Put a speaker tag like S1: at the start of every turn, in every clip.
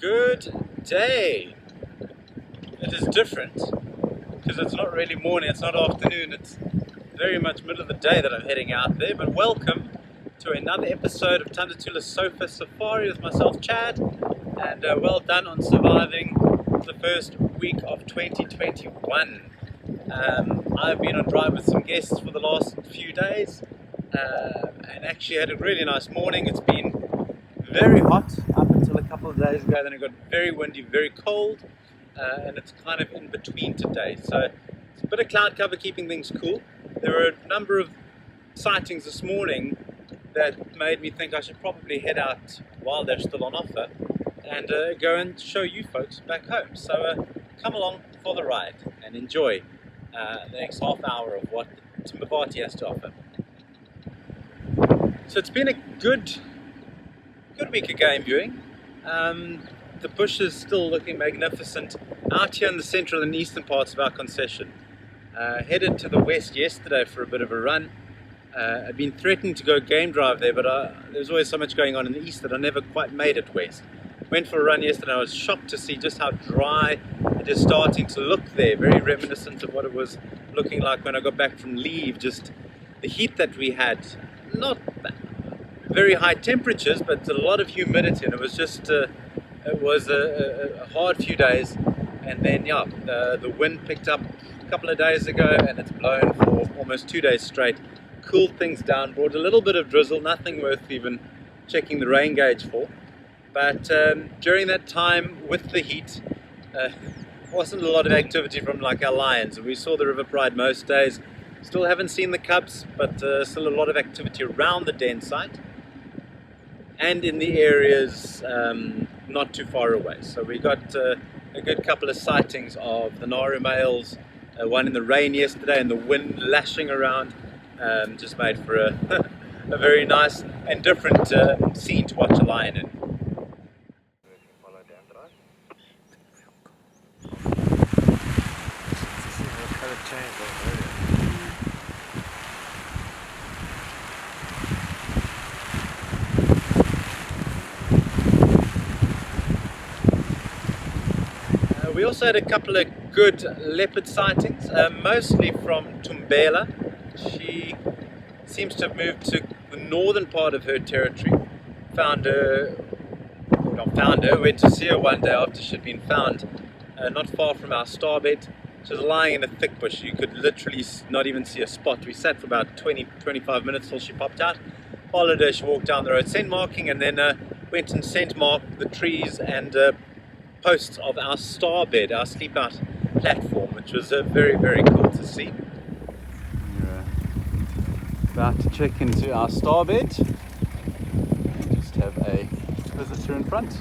S1: Good day. It is different because it's not really morning, it's not afternoon, it's very much middle of the day that I'm heading out there. But welcome to another episode of Tandatula Sofa Safari with myself, Chad, and well done on surviving the first week of 2021. I've been on drive with some guests for the last few days and actually had a really nice morning. It's been very hot up until a couple of days ago, then it got very windy, very cold, and it's kind of in between today. So it's a bit of cloud cover keeping things cool. There were a number of sightings this morning that made me think I should probably head out while they're still on offer and go and show you folks back home. So come along for the ride and enjoy the next half hour of what Timbavati has to offer. So it's been a good week of game viewing. The bush is still looking magnificent out here in the central and eastern parts of our concession. Headed to the west yesterday for a bit of a run. I've been threatening to go game drive there, but there's always so much going on in the east that I never quite made it west. Went for a run yesterday. I was shocked to see just how dry it is starting to look there, very reminiscent of what it was looking like when I got back from leave. Just the heat that we had, not very high temperatures, but a lot of humidity, and it was just it was a hard few days. And then the wind picked up a couple of days ago and it's blown for almost 2 days straight, cooled things down, brought a little bit of drizzle, nothing worth even checking the rain gauge for. But during that time with the heat, wasn't a lot of activity from like our lions. We saw the river pride most days. Still haven't seen the cubs, but still a lot of activity around the den site and in the areas not too far away. So we got a good couple of sightings of the Naru males, one in the rain yesterday and the wind lashing around. Just made for a very nice and different scene to watch a lion in. We also had a couple of good leopard sightings, mostly from Thumbela. She seems to have moved to the northern part of her territory. Went to see her one day after she'd been found not far from our starbed. She was lying in a thick bush. You could literally not even see a spot. We sat for about 20-25 minutes till she popped out. Followed her, she walked down the road scent marking, and then went and scent marked the trees and posts of our starbed, our sleep out platform, which was very, very cool to see. We're about to check into our starbed. Just have a visitor in front.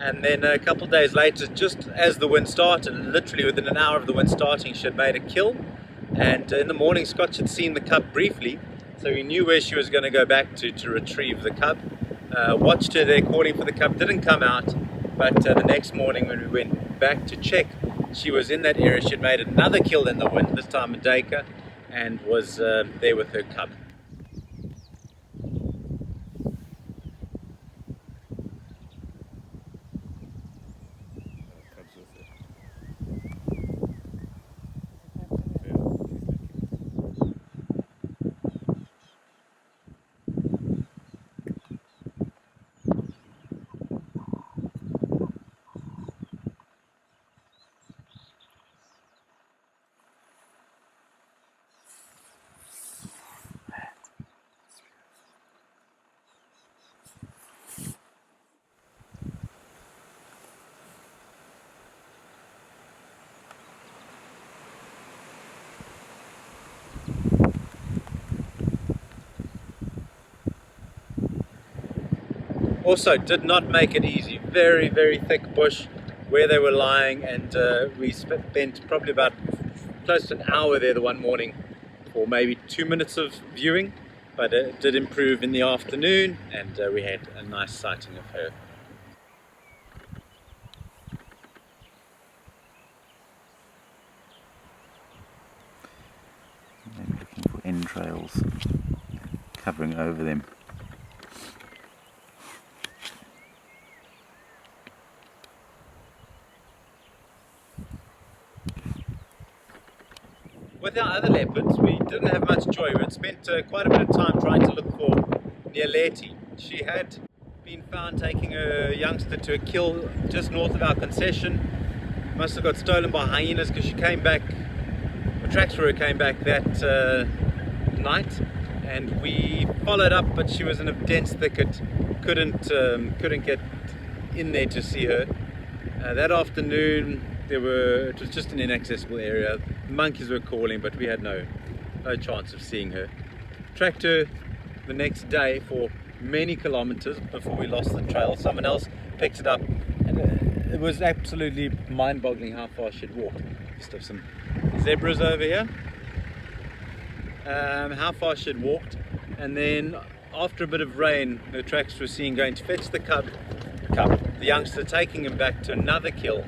S1: And then a couple of days later, just as the wind started, literally within an hour of the wind starting, she had made a kill. And in the morning, Scotch had seen the cub briefly, so he knew where she was going to go back to retrieve the cub. Watched her there calling for the cub, didn't come out, but the next morning when we went back to check, she was in that area. She had made another kill in the wind, this time a duiker, and was there with her cub. Also did not make it easy. Very, very thick bush where they were lying, and we spent probably about close to an hour there the one morning for maybe 2 minutes of viewing, but it did improve in the afternoon, and we had a nice sighting of her. Maybe looking for entrails covering over them. With our other leopards, we didn't have much joy. We had spent quite a bit of time trying to look for Nyeleti. She had been found taking a youngster to a kill just north of our concession. Must have got stolen by hyenas because she came back, the tracks for her came back that night, and we followed up, but she was in a dense thicket. Couldn't get in there to see her. That afternoon, it was just an inaccessible area. Monkeys were calling, but we had no chance of seeing her. Tracked her the next day for many kilometers before we lost the trail. Someone else picked it up, and it was absolutely mind-boggling how far she'd walked. Just have some zebras over here. How far she'd walked, and then after a bit of rain, the tracks were seen going to fetch the cub, the youngster, taking him back to another kill.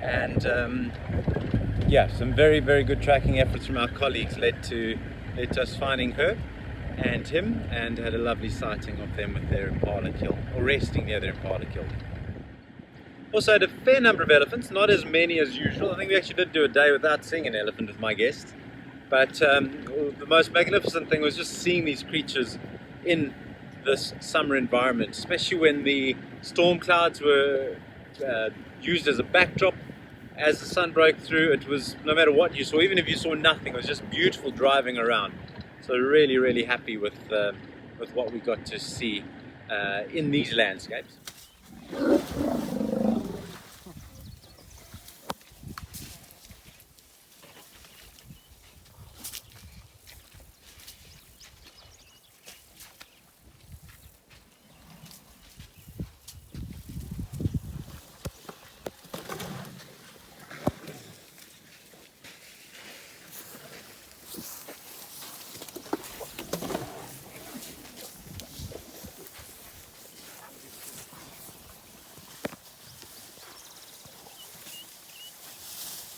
S1: And yeah, some very good tracking efforts from our colleagues led to us finding her and him, and had a lovely sighting of them with their impala kill, or resting near their impala kill. Also had a fair number of elephants, not as many as usual. I think we actually did do a day without seeing an elephant with my guests, but the most magnificent thing was just seeing these creatures in this summer environment, especially when the storm clouds were used as a backdrop. As the sun broke through, it was, no matter what you saw, even if you saw nothing, it was just beautiful driving around. So really happy with what we got to see in these landscapes.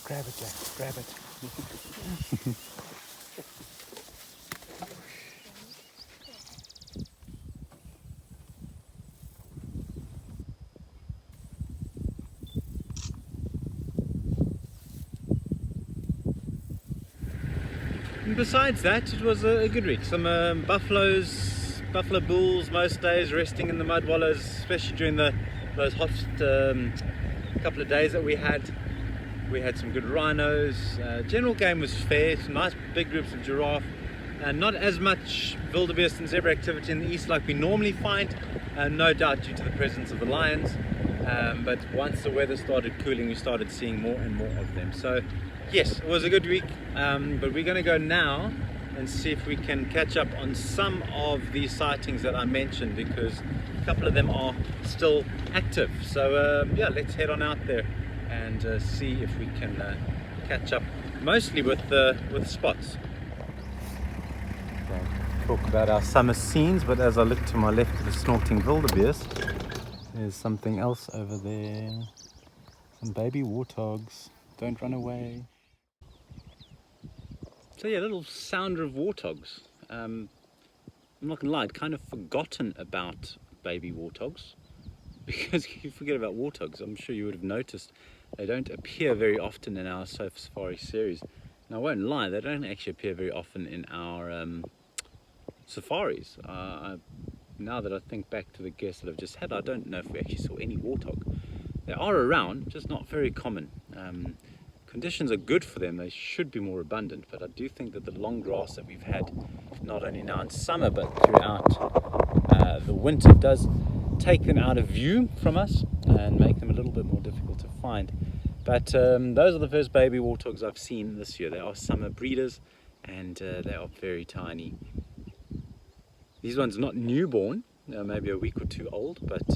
S2: Grab it, Jack, grab it.
S1: And besides that, it was a good week. Some buffalo bulls most days, resting in the mud wallows, especially during those hot couple of days that we had. We had some good rhinos. General game was fair. Some nice big groups of giraffe, and not as much wildebeest and zebra activity in the east like we normally find, no doubt due to the presence of the lions. But once the weather started cooling, we started seeing more and more of them. So yes, it was a good week, but we're going to go now and see if we can catch up on some of these sightings that I mentioned, because a couple of them are still active. So yeah, let's head on out there and see if we can catch up, mostly with spots. Talk about our summer scenes, but as I look to my left at the snorting wildebeest, there's something else over there. Some baby warthogs. Don't run away. So yeah, a little sounder of warthogs. I'm not gonna lie, I'd kind of forgotten about baby warthogs, because if you forget about warthogs, I'm sure you would have noticed they don't appear very often in our Surf Safari series. And I won't lie, they don't actually appear very often in our safaris. Now that I think back to the guests that I've just had, I don't know if we actually saw any warthog. They are around, just not very common. Conditions are good for them, they should be more abundant, but I do think that the long grass that we've had, not only now in summer but throughout the winter, does take them out of view from us and make them a little bit more difficult to find. But those are the first baby warthogs I've seen this year. They are summer breeders, and they are very tiny. These ones not newborn, maybe a week or two old, but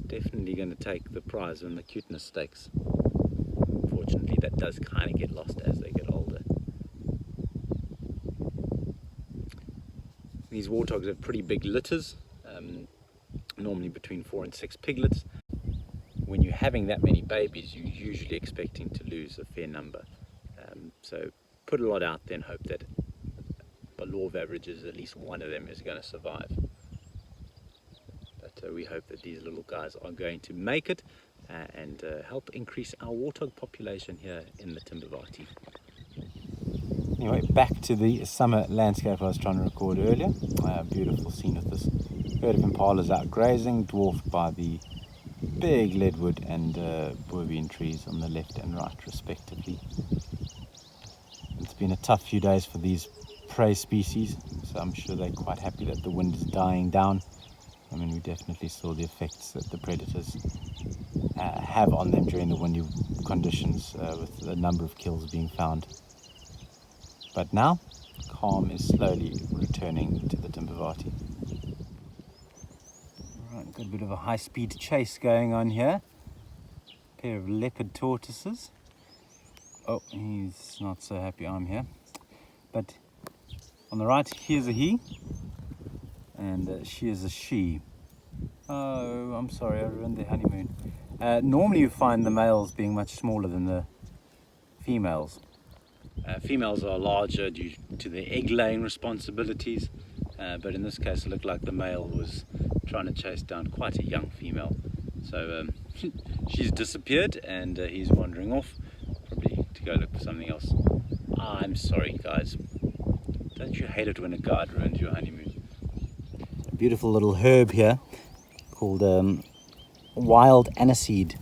S1: definitely going to take the prize in the cuteness stakes. Unfortunately, that does kind of get lost as they get older. These warthogs have pretty big litters, normally between 4 and 6 piglets. When you're having that many babies, you're usually expecting to lose a fair number. So put a lot out there and hope that, by law of averages, at least one of them is going to survive. But we hope that these little guys are going to make it and help increase our warthog population here in the Timbavati. Anyway, back to the summer landscape I was trying to record earlier. Beautiful scene with this herd of impalas out grazing, dwarfed by the big leadwood and boerbean trees on the left and right respectively. It's been a tough few days for these prey species, so I'm sure they're quite happy that the wind is dying down. I mean, we definitely saw the effects that the predators have on them during the windy conditions, with the number of kills being found. But now, calm is slowly returning to the Timbavati. Right, got a bit of a high-speed chase going on here. A pair of leopard tortoises. Oh, he's not so happy I'm here. But on the right, here's a he, and she is a she. Oh, I'm sorry, I ruined their honeymoon. Normally you find the males being much smaller than the females. Females are larger due to their egg-laying responsibilities, but in this case it looked like the male was trying to chase down quite a young female. So she's disappeared and he's wandering off, probably to go look for something else. I'm sorry, guys. Don't you hate it when a guide ruins your honeymoon? A beautiful little herb here called wild aniseed.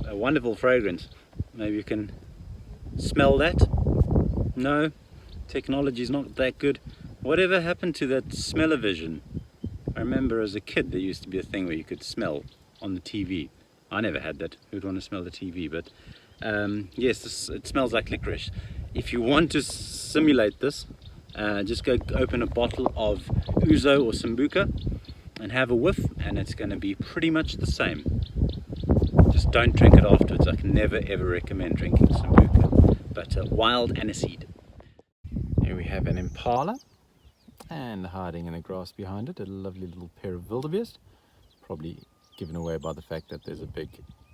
S1: A wonderful fragrance. Maybe you can smell that? No? Technology's not that good. Whatever happened to that smell-o-vision? I remember as a kid there used to be a thing where you could smell on the TV. I never had that. Who'd want to smell the TV? But yes, it smells like licorice. If you want to simulate this, just go open a bottle of ouzo or sambuca and have a whiff, and it's going to be pretty much the same. Just don't drink it afterwards. I can never ever recommend drinking sambuca. But wild aniseed. Here we have an impala, and hiding in the grass behind it, a lovely little pair of wildebeest. Probably given away by the fact that there's a big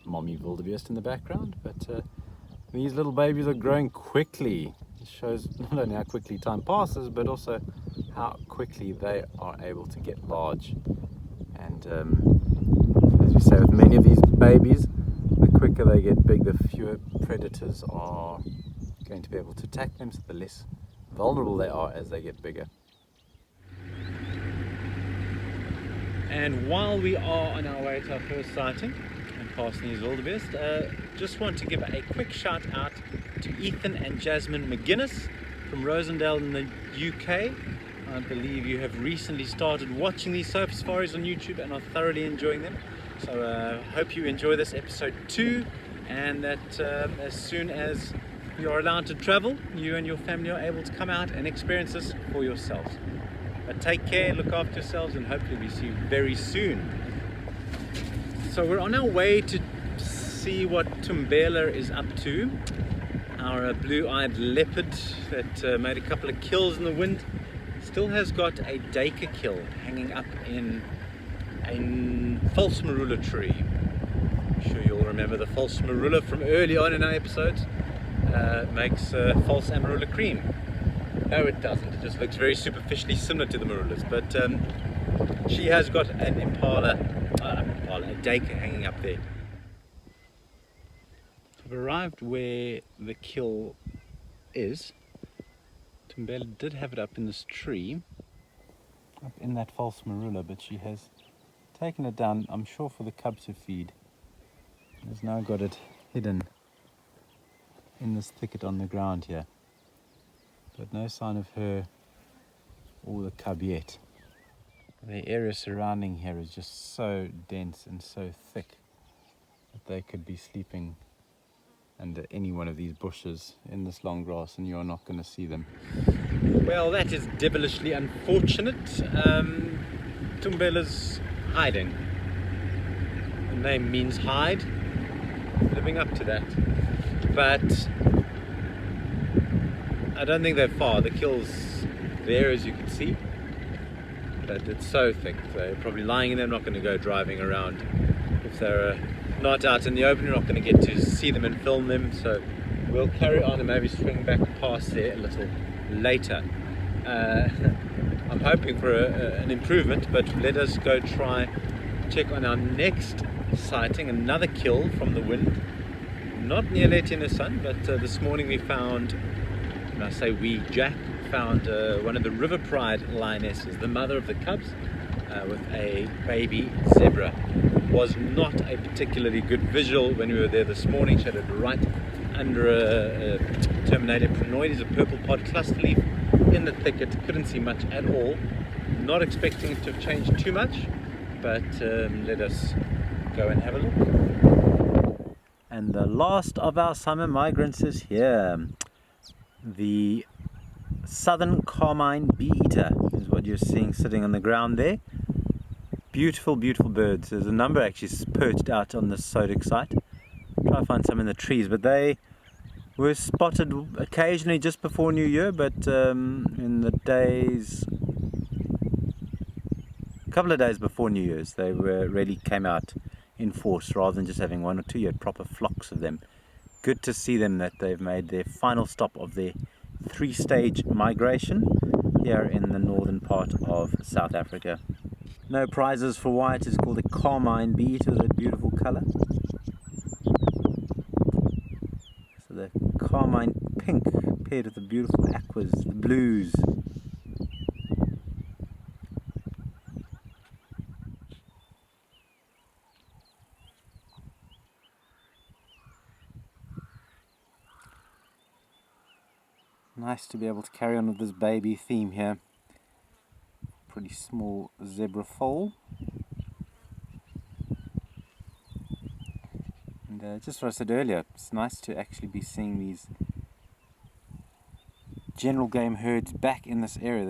S1: mommy wildebeest in the background. But these little babies are growing quickly. It shows not only how quickly time passes, but also how quickly they are able to get large. And as we say with many of these babies, the quicker they get big, the fewer predators are going to be able to attack them, so the less vulnerable they are as they get bigger. And while we are on our way to our first sighting and passing these wildebeest, just want to give a quick shout out to Ethan and Jasmine McGuinness from Rosendale in the UK. I believe you have recently started watching these surf safaris on YouTube and are thoroughly enjoying them. So hope you enjoy this episode 2, and that as soon as you are allowed to travel, you and your family are able to come out and experience this for yourselves. But take care, look after yourselves, and hopefully we see you very soon. So we're on our way to see what Thumbela is up to. Our blue-eyed leopard that made a couple of kills in the wind still has got a duiker kill hanging up in a false marula tree. I'm sure you'll remember the false marula from early on in our episodes. Makes false amarula cream. No, it doesn't. It just looks very superficially similar to the marulas. But she has got an impala, a duiker hanging up there. I've arrived where the kill is. Thumbela did have it up in this tree, up in that false marula, but she has taken it down, I'm sure for the cubs to feed. Has now got it hidden in this thicket on the ground here. But no sign of her or the cub yet. The area surrounding here is just so dense and so thick that they could be sleeping under any one of these bushes in this long grass and you're not going to see them. Well, that is devilishly unfortunate. Thumbela's hiding. The name means hide. Living up to that. But I don't think they're far. The kill's there, as you can see, but it's so thick. They're probably lying in there. I'm not going to go driving around. If they're not out in the open, you're not going to get to see them and film them. So we'll carry on and maybe swing back past there a little later. I'm hoping for an improvement, but let us go try check on our next sighting, another kill from the wind. Not Nyeleti and her son, but this morning we found, and I say we, Jack found one of the river pride lionesses, the mother of the cubs, with a baby zebra. Was not a particularly good visual when we were there this morning. She had it right under a terminated prenoides, a purple pod cluster leaf in the thicket. Couldn't see much at all. Not expecting it to have changed too much, but let us go and have a look. And the last of our summer migrants is here. The southern carmine bee-eater is what you're seeing sitting on the ground there. Beautiful, beautiful birds. There's a number actually perched out on this sodic site. Try to find some in the trees, but they were spotted occasionally just before New Year, but in the days, a couple of days before New Year's, they really came out in force rather than just having one or two. You had proper flocks of them. Good to see them that they've made their final stop of their three-stage migration here in the northern part of South Africa. No prizes for why it is called a carmine bee-eater with that beautiful colour. So the carmine pink paired with the beautiful aquas, the blues. Nice to be able to carry on with this baby theme here. Pretty small zebra foal. And just what I said earlier, it's nice to actually be seeing these general game herds back in this area.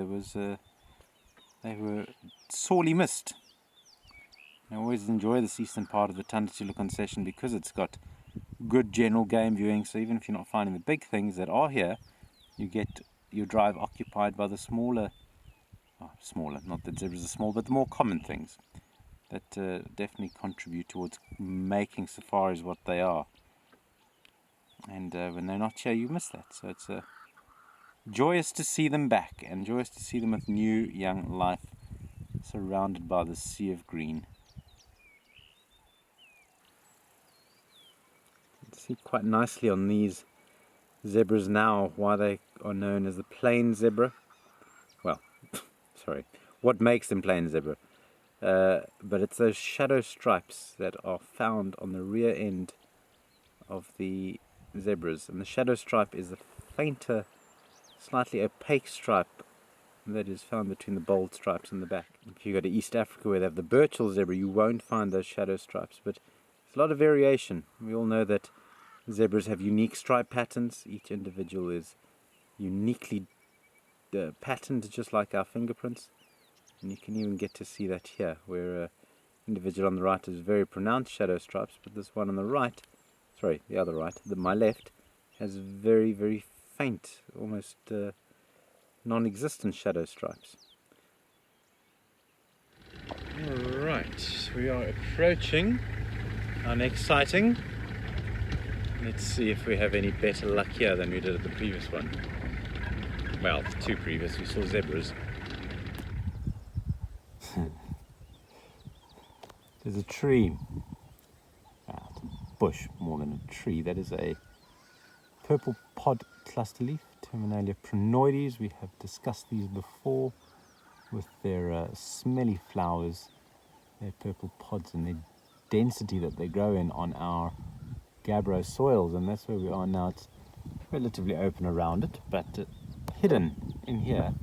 S1: They were sorely missed. I always enjoy this eastern part of the Tandachilo concession because it's got good general game viewing. So even if you're not finding the big things that are here, you get your drive occupied by the smaller, not that zebras are small, but the more common things that definitely contribute towards making safaris what they are. And when they're not here, you miss that. So it's joyous to see them back, and joyous to see them with new young life, surrounded by the sea of green. You can see quite nicely on these zebras now why they are known as the plain zebra. Well, sorry, what makes them plain zebra? But it's those shadow stripes that are found on the rear end of the zebras, and the shadow stripe is a fainter, slightly opaque stripe that is found between the bold stripes in the back. If you go to East Africa where they have the Burchell zebra, you won't find those shadow stripes, but there's a lot of variation. We all know that zebras have unique stripe patterns. Each individual is uniquely patterned, just like our fingerprints. And you can even get to see that here, where individual on the right has very pronounced shadow stripes, but this one on the right, sorry, the other right, my left, has very, very faint, almost non-existent shadow stripes. Alright, we are approaching our next sighting. Let's see if we have any better luck here than we did at the previous one. Well, the two previous, we saw zebras. There's a tree, it's a bush more than a tree, that is a purple pod cluster leaf, Terminalia prenoides. We have discussed these before with their smelly flowers, their purple pods and their density that they grow in on our gabbro soils, and that's where we are now. It's relatively open around it, but hidden in here,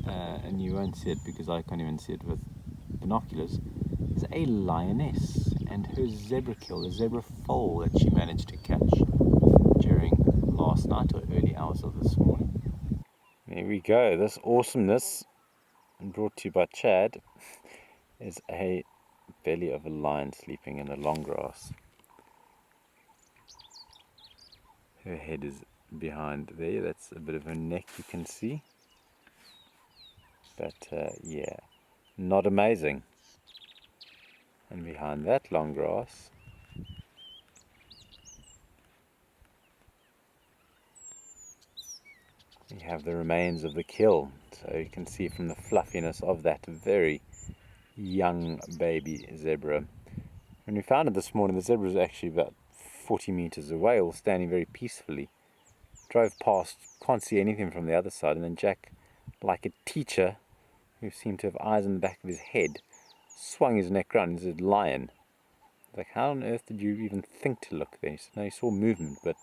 S1: and you won't see it because I can't even see it with binoculars, is a lioness and her zebra kill, a zebra foal that she managed to catch during last night or early hours of this morning. There we go. This awesomeness, brought to you by Chad, is a belly of a lion sleeping in the long grass. Her head is behind there. That's a bit of her neck you can see. But yeah, not amazing. And behind that long grass, we have the remains of the kill. So you can see from the fluffiness of that very young baby zebra. When we found it this morning, the zebra was actually about 40 meters away, all standing very peacefully. Drove past, can't see anything from the other side, and then Jack, like a teacher who seemed to have eyes in the back of his head, swung his neck round and said, "Lion." Like, how on earth did you even think to look there? He said, no, he saw movement, but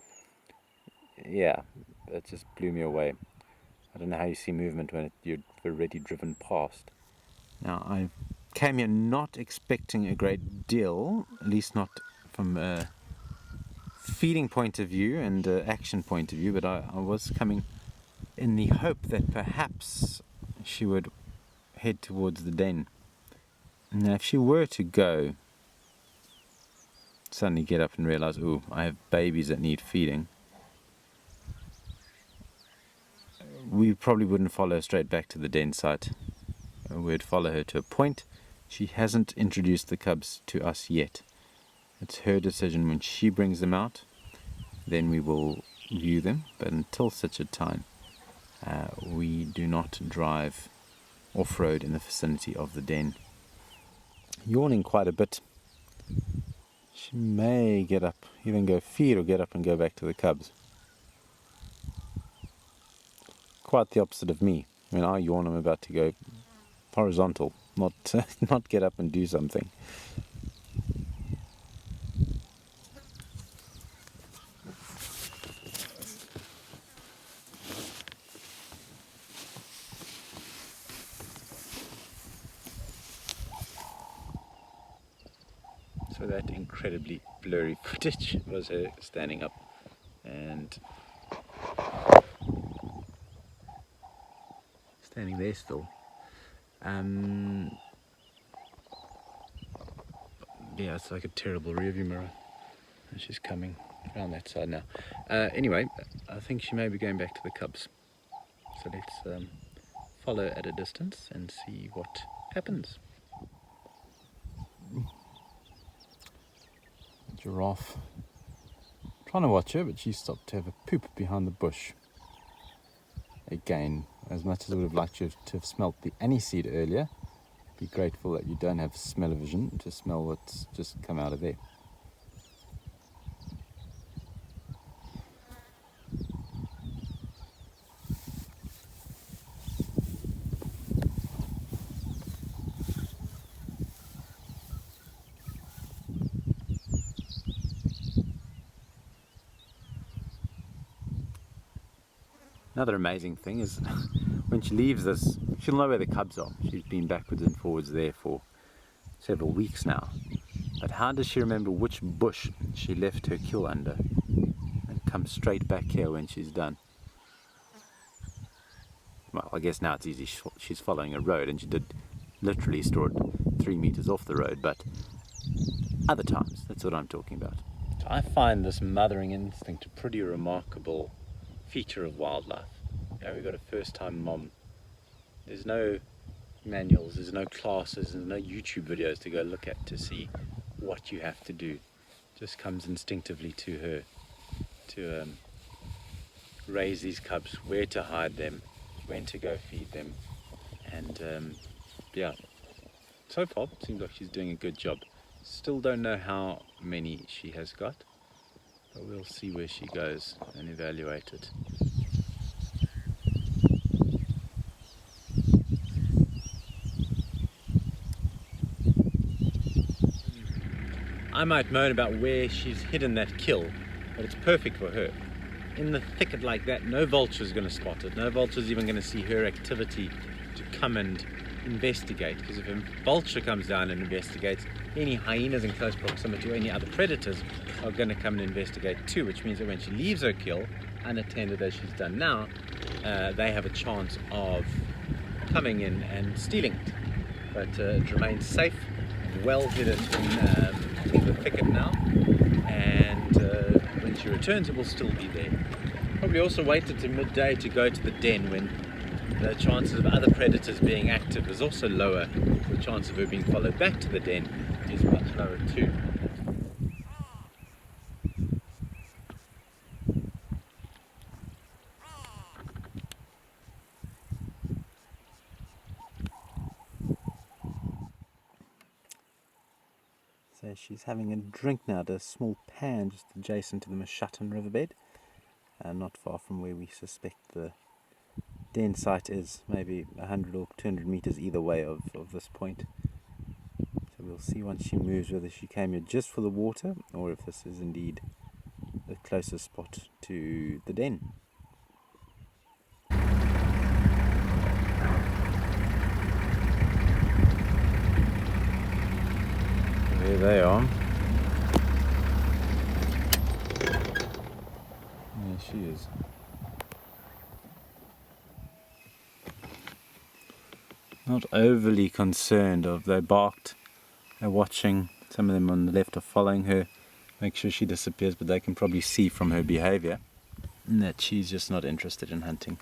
S1: yeah, it just blew me away. I don't know how you see movement when you've already driven past. Now, I came here not expecting a great deal, at least not from a feeding point of view and action point of view, but I was coming in the hope that perhaps she would head towards the den. Now, if she were to go, suddenly get up and realize, oh, I have babies that need feeding, we probably wouldn't follow her straight back to the den site. We'd follow her to a point. She hasn't introduced the cubs to us yet. It's her decision. When she brings them out, then we will view them, but until such a time, we do not drive off-road in the vicinity of the den. Yawning quite a bit. She may get up, either go feed or get up and go back to the cubs. Quite the opposite of me. When I yawn, I'm about to go horizontal, not not get up and do something. So that incredibly blurry footage was her standing up and standing there still. Yeah, it's like a terrible rearview mirror. And she's coming around that side now. Anyway, I think she may be going back to the cubs. So let's follow at a distance and see what happens. Giraffe. Trying to watch her, but she stopped to have a poop behind the bush. Again, as much as I would have liked you to have smelt the aniseed earlier, be grateful that you don't have smell-o-vision to smell what's just come out of there. Another amazing thing is when she leaves this, she'll know where the cubs are. She's been backwards and forwards there for several weeks now. But how does she remember which bush she left her kill under and come straight back here when she's done? Well, I guess now it's easy. She's following a road, and she did literally store it 3 meters off the road, but other times, that's what I'm talking about. So I find this mothering instinct a pretty remarkable feature of wildlife. You know, we've got a first-time mom. There's no manuals, there's no classes, there's no YouTube videos to go look at to see what you have to do. It just comes instinctively to her to raise these cubs, where to hide them, when to go feed them, and yeah, so far it seems like she's doing a good job. Still don't know how many she has got, but we'll see where she goes and evaluate it. I might moan about where she's hidden that kill, but it's perfect for her. In the thicket like that, no vulture's going to spot it. No vulture's even going to see her activity to come and investigate, because if a vulture comes down and investigates, any hyenas in close proximity or any other predators are going to come and investigate too, which means that when she leaves her kill, unattended as she's done now, they have a chance of coming in and stealing it. But it remains safe, well hidden in the thicket now, and when she returns it will still be there. Probably also waited to midday to go to the den when the chances of other predators being active is also lower. The chance of her being followed back to the den is much lower too. So she's having a drink now at a small pan just adjacent to the Mashatan riverbed, not far from where we suspect the den site is, maybe 100 or 200 meters either way of this point. So we'll see once she moves whether she came here just for the water or if this is indeed the closest spot to the den. There they are. There she is. Not overly concerned of they barked. They're watching. Some of them on the left are following her. Make sure she disappears, but they can probably see from her behavior that she's just not interested in hunting.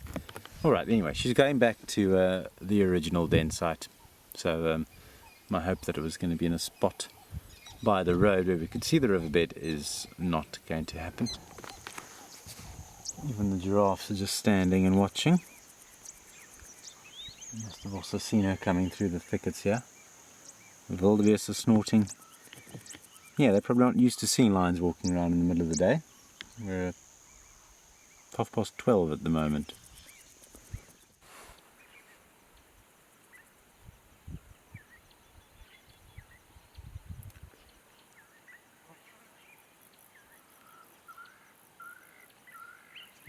S1: Alright, anyway, she's going back to the original den site. So my hope that it was going to be in a spot by the road where we could see the riverbed is not going to happen. Even the giraffes are just standing and watching. You must have also seen her coming through the thickets here. The wildebeest are snorting. Yeah, they're probably not used to seeing lions walking around in the middle of the day. We're at 12:30 at the moment.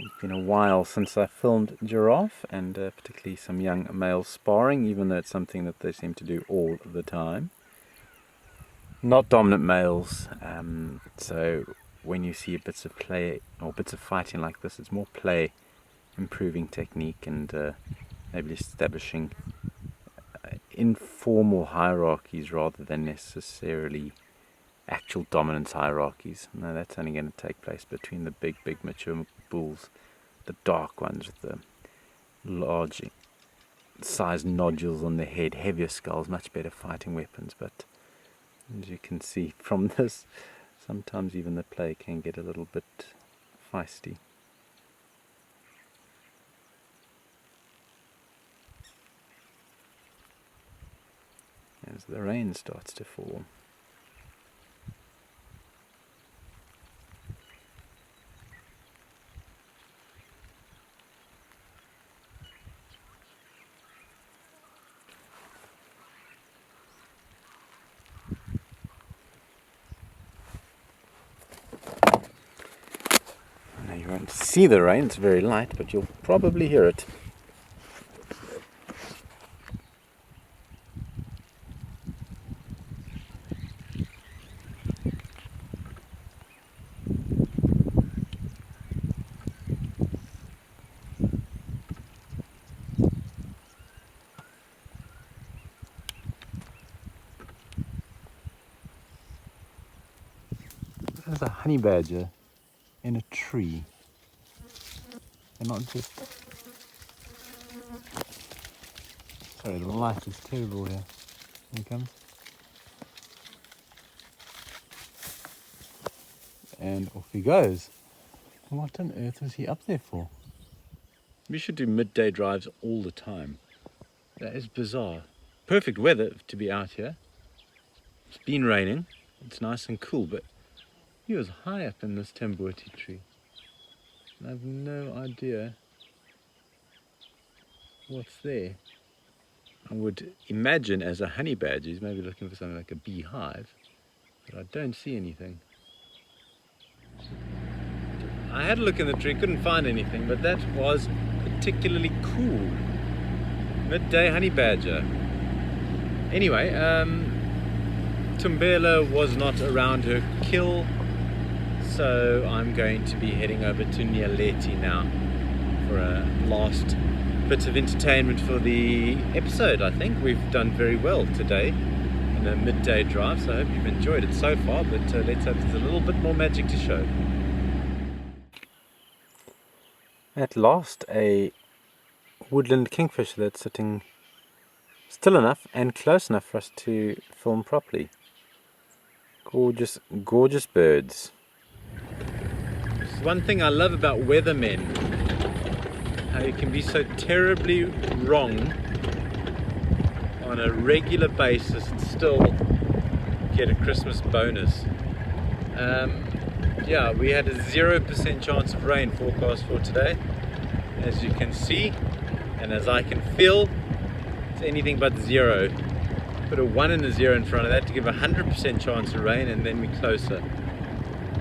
S1: It's been a while since I filmed giraffe, and particularly some young male sparring, even though it's something that they seem to do all the time. Not dominant males, so when you see bits of play or bits of fighting like this, it's more play, improving technique, and maybe establishing informal hierarchies rather than necessarily actual dominance hierarchies. No, that's only going to take place between the big mature bulls, the dark ones with the large sized nodules on their head, heavier skulls, much better fighting weapons. But as you can see from this, sometimes even the play can get a little bit feisty. As the rain starts to fall. Now you won't see the rain, it's very light, but you'll probably hear it. There's a honey badger in a tree. They're not just... Sorry, the light is terrible here. Here he comes. And off he goes. What on earth was he up there for? We should do midday drives all the time. That is bizarre. Perfect weather to be out here. It's been raining. It's nice and cool, but he was high up in this Timbavati tree. And I have no idea what's there. I would imagine as a honey badger he's maybe looking for something like a beehive, but I don't see anything. I had a look in the tree, couldn't find anything, but that was particularly cool. Midday honey badger. Anyway, Thumbela was not around her kill, so I'm going to be heading over to Nyeleti now for a last bit of entertainment for the episode. I think we've done very well today in a midday drive, so I hope you've enjoyed it so far, but let's hope there's a little bit more magic to show. At last, a woodland kingfisher that's sitting still enough and close enough for us to film properly. Gorgeous, gorgeous birds. It's one thing I love about weathermen, how you can be so terribly wrong on a regular basis and still get a Christmas bonus. Yeah, we had a 0% chance of rain forecast for today, as you can see, and as I can feel, it's anything but zero. Put a 1 and a 0 in front of that to give a 100% chance of rain, and then we're closer.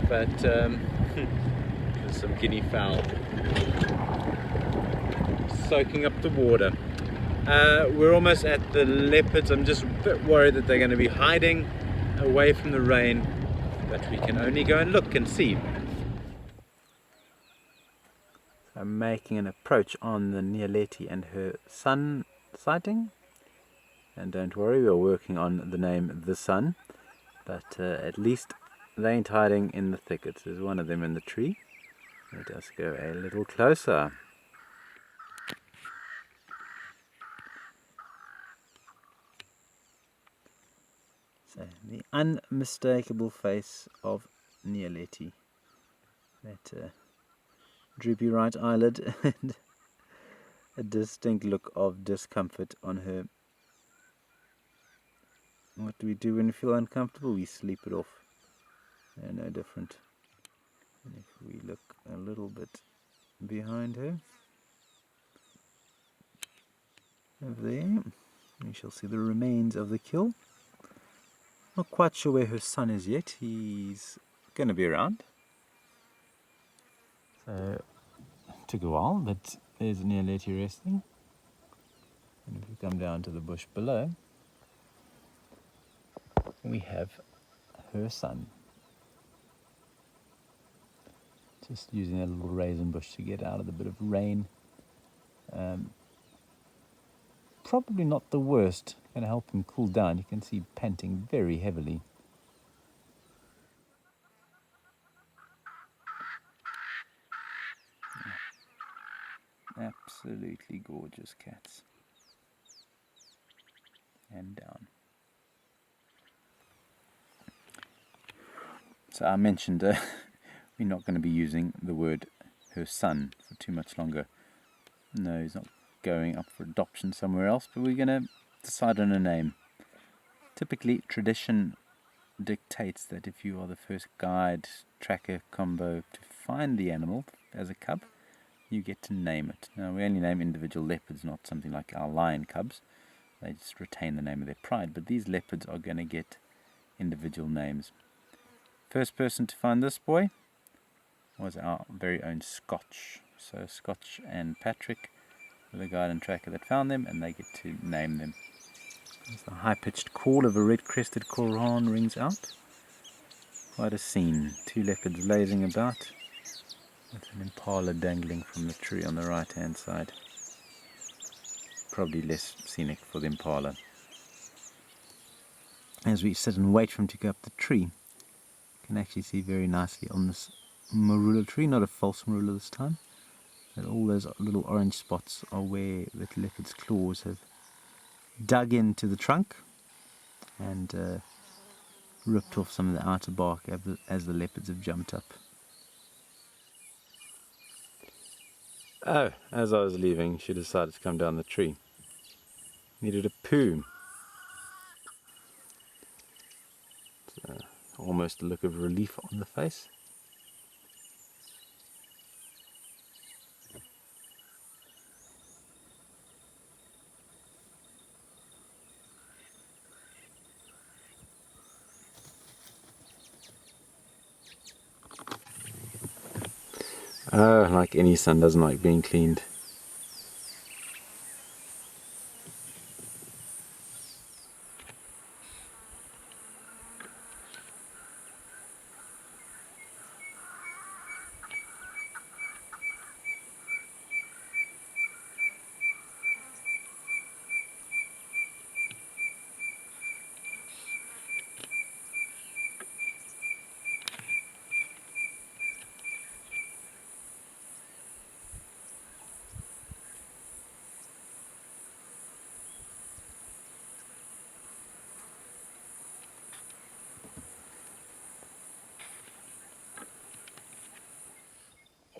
S1: But there's some guinea fowl soaking up the water. We're almost at the leopards. I'm just a bit worried that they're going to be hiding away from the rain, but we can only go and look and see. I'm making an approach on the Nyeleti and her son sighting, and don't worry, we're working on the name The Sun, but at least they ain't hiding in the thickets. There's one of them in the tree. Let us go a little closer. So, the unmistakable face of Nyeleti. That droopy right eyelid and a distinct look of discomfort on her. What do we do when we feel uncomfortable? We sleep it off. They're no different. And if we look a little bit behind her, over there, we shall see the remains of the kill. Not quite sure where her son is yet. He's going to be around. So, took a while, but there's Nyeleti resting. And if we come down to the bush below, we have her son. Just using a little raisin bush to get out of the bit of rain. Probably not the worst. Going to help him cool down. You can see panting very heavily. Absolutely gorgeous cats. And down. So I mentioned we're not going to be using the word her son for too much longer. No, he's not going up for adoption somewhere else, but we're going to decide on a name. Typically, tradition dictates that if you are the first guide, tracker, combo to find the animal as a cub, you get to name it. Now, we only name individual leopards, not something like our lion cubs. They just retain the name of their pride, but these leopards are going to get individual names. First person to find this boy was our very own Scotch. So Scotch and Patrick were the guide and tracker that found them, and they get to name them. As the high-pitched call of a red-crested koran rings out. Quite a scene. Two leopards lazing about, with an impala dangling from the tree on the right-hand side. Probably less scenic for the impala. As we sit and wait for him to go up the tree, you can actually see very nicely on this marula tree, not a false marula this time, that all those little orange spots are where the leopard's claws have dug into the trunk and ripped off some of the outer bark as the leopards have jumped up. Oh, as I was leaving, she decided to come down the tree. Needed a poo. Almost a look of relief on the face. Oh, like any son doesn't like being cleaned.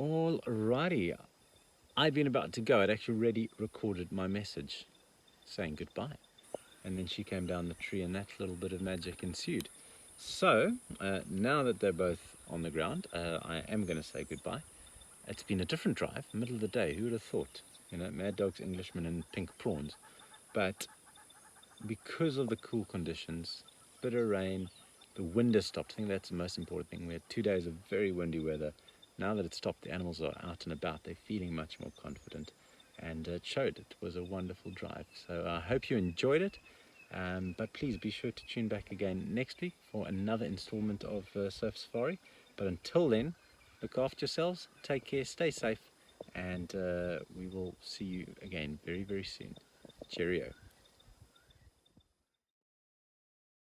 S1: Alrighty, I'd been about to go. I'd actually already recorded my message saying goodbye. And then she came down the tree and that little bit of magic ensued. So, now that they're both on the ground, I am going to say goodbye. It's been a different drive, middle of the day, who would have thought? You know, Mad Dogs, Englishmen and pink prawns. But because of the cool conditions, bit of rain, the wind has stopped. I think that's the most important thing. We had 2 days of very windy weather. Now that it's stopped, the animals are out and about. They're feeling much more confident, and it showed. It was a wonderful drive. So I hope you enjoyed it. But please be sure to tune back again next week for another installment of Surf Safari. But until then, look after yourselves, take care, stay safe, and we will see you again very, very soon. Cheerio.